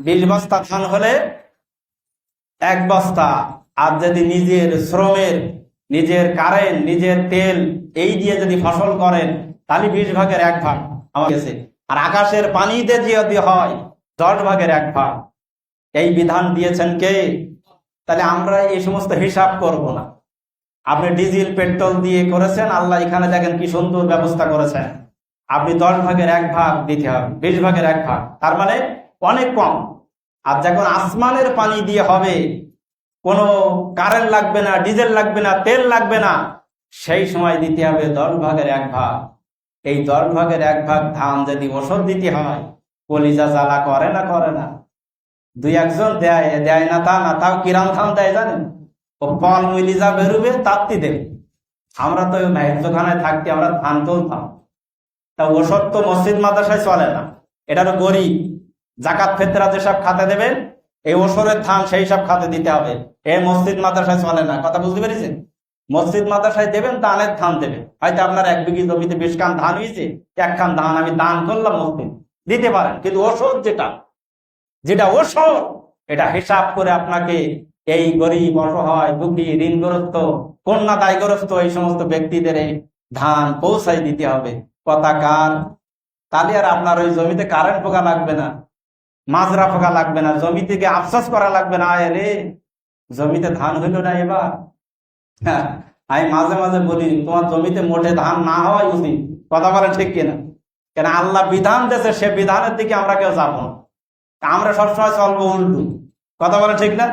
20 বস্তা ধান হলে 1 বস্তা, আর যদি নিজের শ্রমের, নিজের কারেন্ট, নিজের তেল এই দিয়ে যদি ফসল করেন তাহলে 20 ভাগের 1 ভাগ আমার কাছে। আর আকাশের পানিতে যদি হয় 10 ভাগের 1 ভাগ। এই বিধান দিয়েছেন কে? তাহলে আমরা এই সমস্ত হিসাব করব না। আপনি ডিজেল পেট্রোল দিয়ে করেছেন, আল্লাহ এখানে দেখেন কি সুন্দর ব্যবস্থা করেছেন। আপনি 10 ভাগের 1 ভাগ দিতে হবে, 20 ভাগের 1 ভাগ, তার মানে অনেক কম। আর যখন আসমানের পানি দিয়ে হবে, কোনো কারেন্ট লাগবে না, ডিজেল লাগবে না, তেল লাগবে না, সেই সময় দিতে হবে 10 ভাগের 1 ভাগ। এই 10 ভাগের 1 ভাগ ধান যদি ওষুধ দিতে হয়, কলিজা জ্বালা করে না? করে না? 2-1 জন দেয়, দেয় না তা না, তাও কিরাম ধান দেয় জানেন? ও ফল মিলি যা বেরোবে তাত্তি দেবে। আমরা তো ন্যায্যখানায় থাকতে আমরা ধান তুলতাম। তা ওষুধ তো মসজিদ মাদ্রাসায় চলে না, এটা তো গরিব। জাকাত ফেতরা যেসব খাতে দেবেন, এই ওষুধের ধান সেই সব খাতে দিতে হবে। এই মসজিদ মাদ্রাসায় চলে না, কথা বুঝতে পেরেছেন? মসজিদ মাদ্রাসায় দেবেন দানের ধান দেবেন। হয়তো আপনার 1 বিঘি জমিতে 20 খান ধান হয়েছে, 1 খান ধান আমি দান করলাম, মসজিদ দিতে পারেন। কিন্তু ওষুধ যেটা ওষুধ, এটা হিসাব করে আপনাকে এই গরিব, অসহায়, দুঃখী, ঋণগ্রস্ত, কন্যা দায়গ্রস্ত এই সমস্ত ব্যক্তিদের এই ধান পৌঁছাই দিতে হবে। কথা কার? তাহলে আর আপনার ওই জমিতে কারেন্ট পোকা লাগবে না, মাজরা পোকা লাগবে না, জমি থেকে আফসোস করা লাগবে না, রে জমিতে ধান হইল না এবার। হ্যাঁ, আমি মাঝে মাঝে বলি তোমার জমিতে মোটে ধান না হওয়াই উচিত। কথা বলেন ঠিক কিনা? কেন আল্লাহ বিধান দিয়েছে, সে বিধানের দিকে আমরা কেউ যাবো না, আমরা সবসময় চলবো উল্টু। কথা বলেন ঠিক না?